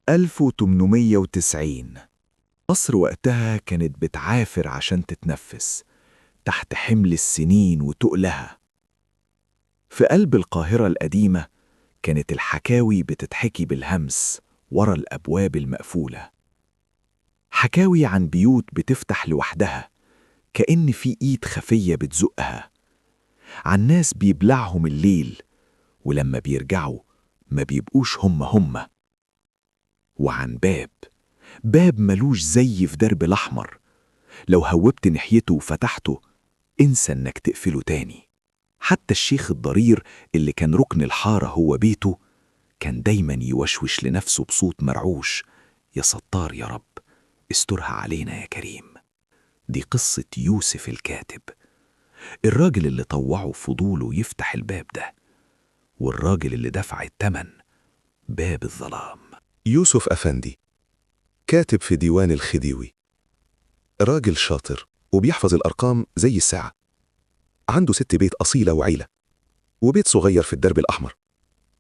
1890. مصر وقتها كانت بتعافر عشان تتنفس تحت حمل السنين وتقلها. في قلب القاهرة القديمة كانت الحكاوي بتتحكي بالهمس ورا الأبواب المقفولة، حكاوي عن بيوت بتفتح لوحدها كأن في إيد خفية بتزقها، عن ناس بيبلعهم الليل ولما بيرجعوا ما بيبقوش هم، وعن باب ملوش زي في درب الأحمر، لو هوبت ناحيته وفتحته انسى انك تقفله تاني. حتى الشيخ الضرير اللي كان ركن الحارة هو بيته كان دايما يوشوش لنفسه بصوت مرعوش: يا ستار يا رب استرها علينا يا كريم. دي قصة يوسف الكاتب، الراجل اللي طوعه فضوله يفتح الباب ده، والراجل اللي دفع التمن باب الظلام. يوسف أفندي كاتب في ديوان الخديوي، راجل شاطر وبيحفظ الأرقام زي الساعة، عنده 6 بيت أصيلة وعيلة وبيت صغير في الدرب الأحمر،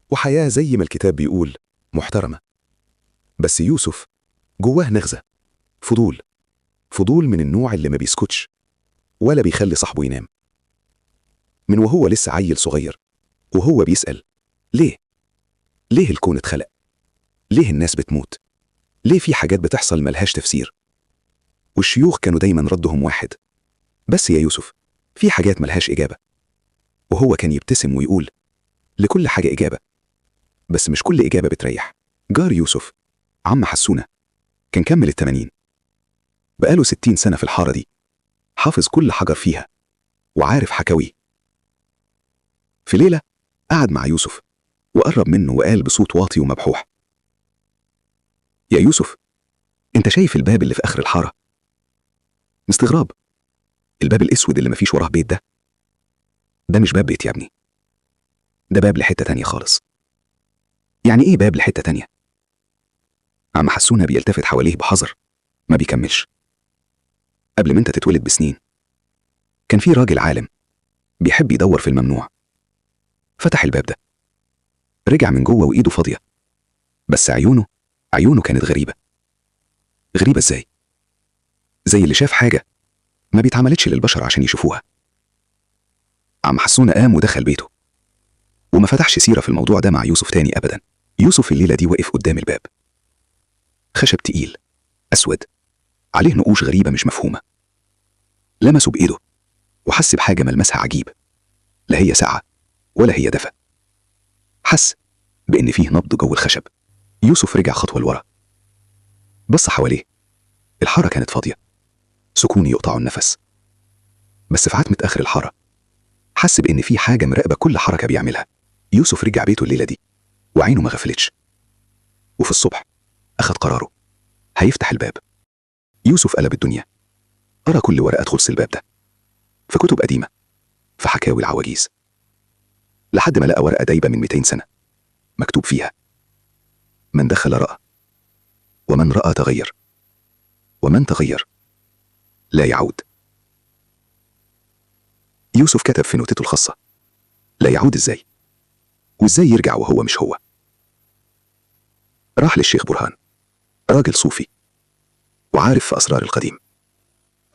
وحياة زي ما الكتاب بيقول محترمة. بس يوسف جواه نغزة، فضول من النوع اللي ما بيسكتش ولا بيخلي صاحبه ينام. من وهو لسه عيل صغير وهو بيسأل ليه الكون اتخلق؟ ليه الناس بتموت؟ ليه في حاجات بتحصل ملهاش تفسير؟ والشيوخ كانوا دايما ردهم واحد: بس يا يوسف في حاجات ملهاش إجابة. وهو كان يبتسم ويقول: لكل حاجة إجابة، بس مش كل إجابة بتريح. جار يوسف عم حسونة كان كمل 80، بقاله 60 سنة في الحارة دي، حافظ كل حجر فيها وعارف حكاويه. في ليلة قعد مع يوسف وقرب منه وقال بصوت واطي ومبحوح: يا يوسف انت شايف الباب اللي في آخر الحارة؟ مستغرب؟ الباب الأسود اللي مفيش وراه بيت ده مش باب بيت يا ابني، ده باب لحتة تانية خالص. يعني ايه باب لحتة تانية؟ عم حسونة بيلتفت حواليه بحذر ما بيكملش. قبل ما انت تتولد بسنين كان في راجل عالم بيحب يدور في الممنوع، فتح الباب ده، رجع من جوه وايده فاضية، بس عيونه كانت غريبة ازاي؟ زي اللي شاف حاجة ما بيتعملتش للبشر عشان يشوفوها. عم حسونة قام ودخل بيته وما فتحش سيرة في الموضوع ده مع يوسف تاني أبدا. يوسف الليلة دي وقف قدام الباب، خشب تقيل أسود عليه نقوش غريبة مش مفهومة، لمسه بإيده وحس بحاجة ملمسها عجيب، لا هي ساقعة ولا هي دفى، حس بإن فيه نبض جوه الخشب. يوسف رجع خطوة لورا، بص حواليه، الحارة كانت فاضية، سكون يقطع النفس. بس في عتمة آخر الحارة حس بإن في حاجة مراقبة كل حركة بيعملها. يوسف رجع بيته الليلة دي وعينه ما غفلتش، وفي الصبح أخد قراره هيفتح الباب. يوسف قلب الدنيا، قرأ كل ورقة تخص الباب ده، في كتب قديمة، في حكاوي العواجيز، لحد ما لقى ورقة دايبة من 200 سنة مكتوب فيها: من دخل رأى، ومن رأى تغير، ومن تغير لا يعود. يوسف كتب في نوتته الخاصة: لا يعود ازاي؟ وازاي يرجع وهو مش هو؟ راح للشيخ برهان، راجل صوفي وعارف في أسرار القديم.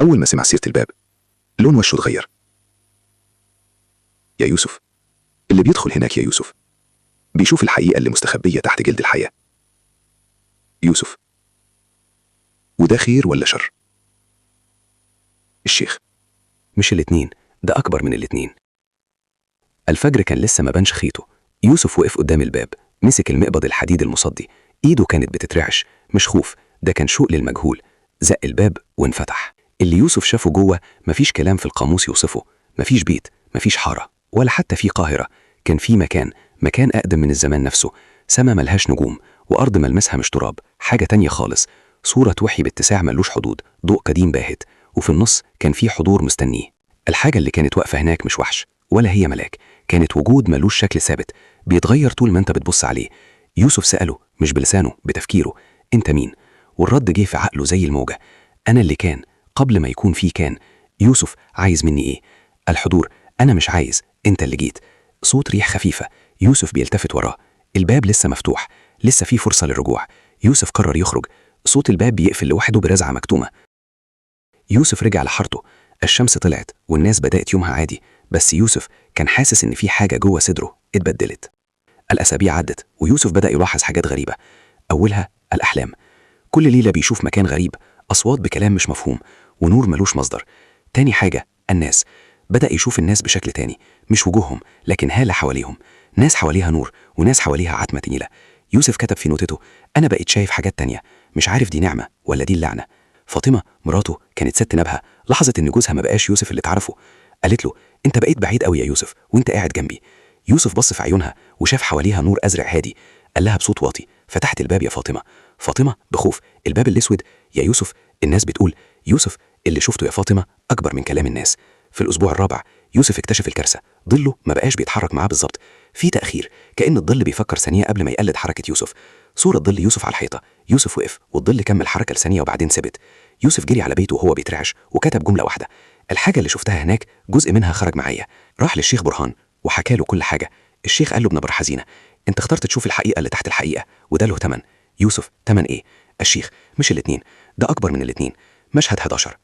أول ما سمع سيرة الباب لون وشه اتغير. يا يوسف، اللي بيدخل هناك يا يوسف بيشوف الحقيقة اللي مستخبية تحت جلد الحياة. يوسف، وده خير ولا شر؟ الشيخ: مش الاتنين، ده أكبر من الاتنين. الفجر كان لسه ما بانش خيطه. يوسف وقف قدام الباب، مسك المقبض الحديد المصدي، ايده كانت بتترعش، مش خوف، ده كان شوق للمجهول. زق الباب وانفتح. اللي يوسف شافه جوه مفيش كلام في القاموس يوصفه، مفيش بيت، مفيش حارة، ولا حتى في قاهرة. كان في مكان أقدم من الزمان نفسه، سما ملهاش نجوم، وأرض ملمسها مش تراب، حاجة تانية خالص، صورة توحي باتساع ملوش حدود، ضوء قديم باهت، وفي النص كان في حضور مستنيه. الحاجة اللي كانت واقفة هناك مش وحش ولا هي ملاك، كانت وجود ملوش شكل ثابت بيتغير طول ما انت بتبص عليه. يوسف سأله مش بلسانه، بتفكيره: انت مين؟ والرد جه في عقله زي الموجة: انا اللي كان قبل ما يكون في كان. يوسف: عايز مني ايه؟ الحضور: انا مش عايز، انت اللي جيت. صوت ريح خفيفة. يوسف بيلتفت وراه، الباب لسه مفتوح، لسه في فرصة للرجوع. يوسف قرر يخرج. صوت الباب بيقفل لوحده برزعة مكتومة. يوسف رجع لحارته. الشمس طلعت والناس بدأت يومها عادي، بس يوسف كان حاسس إن في حاجة جوه صدره اتبدلت. الأسابيع عدت ويوسف بدأ يلاحظ حاجات غريبة. أولها الأحلام. كل ليلة بيشوف مكان غريب، أصوات بكلام مش مفهوم، ونور ملوش مصدر. تاني حاجة الناس. بدأ يشوف الناس بشكل تاني، مش وجوههم لكن هالة حواليهم. ناس حواليها نور وناس حواليها عتمة تقيلة. يوسف كتب في نوتته: أنا بقيت شايف حاجات تانية، مش عارف دي نعمة ولا دي اللعنة. فاطمة مراته كانت ست نبهة، لاحظت إن جوزها ما بقاش يوسف اللي تعرفه. قالت له: أنت بقيت بعيد قوي يا يوسف وأنت قاعد جنبي. يوسف بص في عيونها وشاف حواليها نور أزرق هادي. قال لها بصوت واطي: فتحت الباب يا فاطمة. فاطمة بخوف: الباب الأسود يا يوسف؟ الناس بتقول. يوسف: اللي شفته يا فاطمة أكبر من كلام الناس. في الأسبوع الرابع يوسف اكتشف الكارثة. ظله ما بقاش بيتحرك معاه بالظبط، في تأخير، كأن الظل بيفكر ثانية قبل ما يقلد حركة يوسف. صورة ظل يوسف على الحيطة. يوسف وقف والظل كمل حركة لثانية وبعدين ثبت. يوسف جري على بيته وهو بيترعش وكتب جملة واحدة: الحاجة اللي شفتها هناك جزء منها خرج معايا. راح للشيخ برهان وحكى له كل حاجة. الشيخ قال له بنبرة حزينة: انت اخترت تشوف الحقيقة اللي تحت الحقيقة وده له تمن. يوسف: تمن ايه؟ الشيخ: مش الاتنين، ده أكبر من الاتنين. مشهد 11.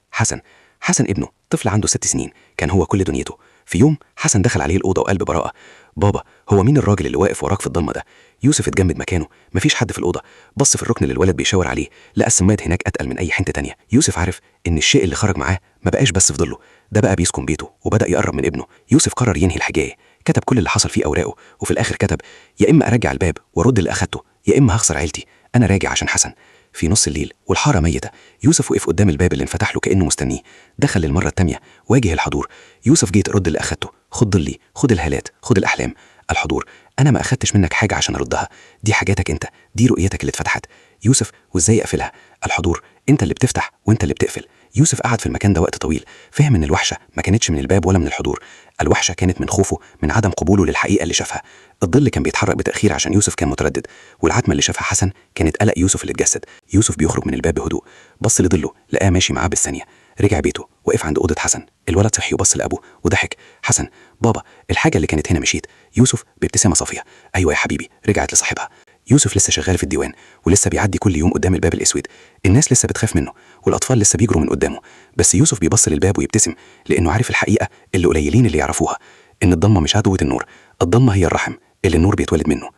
حسن ابنه، طفل عنده 6 سنين، كان هو كل دنيته. في يوم حسن دخل عليه الأوضة وقال ببراءة: بابا، هو مين الراجل اللي واقف وراك في الضلمة ده؟ يوسف اتجمد مكانه، مفيش حد في الأوضة. بص في الركن اللي الولد بيشاور عليه، لقى السماد هناك أتقل من أي حنة تانية. يوسف عارف إن الشيء اللي خرج معاه ما بقاش بس في ظله، ده بقى بيسكن بيته وبدأ يقرب من ابنه. يوسف قرر ينهي الحكاية، كتب كل اللي حصل فيه أوراقه، وفي الآخر كتب: يا إما أرجع الباب وأرد اللي أخدته، يا إما هخسر عيلتي، أنا راجع عشان حسن. في نص الليل والحارة ميتة، يوسف وقف قدام الباب اللي انفتح له كأنه مستنيه. دخل للمرة التانية، واجه الحضور. يوسف: جيت أرد اللي أخدته، خد ضلي، خد الهالات، خد الأحلام. الحضور: أنا ما أخدتش منك حاجة عشان أردها، دي حاجاتك أنت، دي رؤيتك اللي اتفتحت. يوسف: وإزاي أقفلها؟ الحضور: أنت اللي بتفتح وأنت اللي بتقفل. يوسف قعد في المكان ده وقت طويل، فهم إن الوحشة ما كانتش من الباب ولا من الحضور، الوحشة كانت من خوفه، من عدم قبوله للحقيقة اللي شافها. الظل كان بيتحرك بتأخير عشان يوسف كان متردد، والعتمة اللي شافها حسن كانت قلق يوسف اللي اتجسد. يوسف بيخرج من الباب بهدوء، بص لظله لقاه ماشي معاه بالثانية. رجع بيته، وقف عند أوضة حسن. الولد صحي وبص لأبوه وضحك: حسن، بابا، الحاجة اللي كانت هنا مشيت. يوسف بابتسامة صافية: أيوة يا حبيبي، رجعت لصاحبها. يوسف لسه شغال في الديوان، ولسه بيعدي كل يوم قدام الباب الأسود. الناس لسه بتخاف منه، والأطفال لسه بيجروا من قدامه، بس يوسف بيبص للباب ويبتسم، لأنه عارف الحقيقة اللي قليلين اللي يعرفوها: إن الضلمة مش عدوة النور، الضلمة هي الرحم اللي النور بيتولد منه.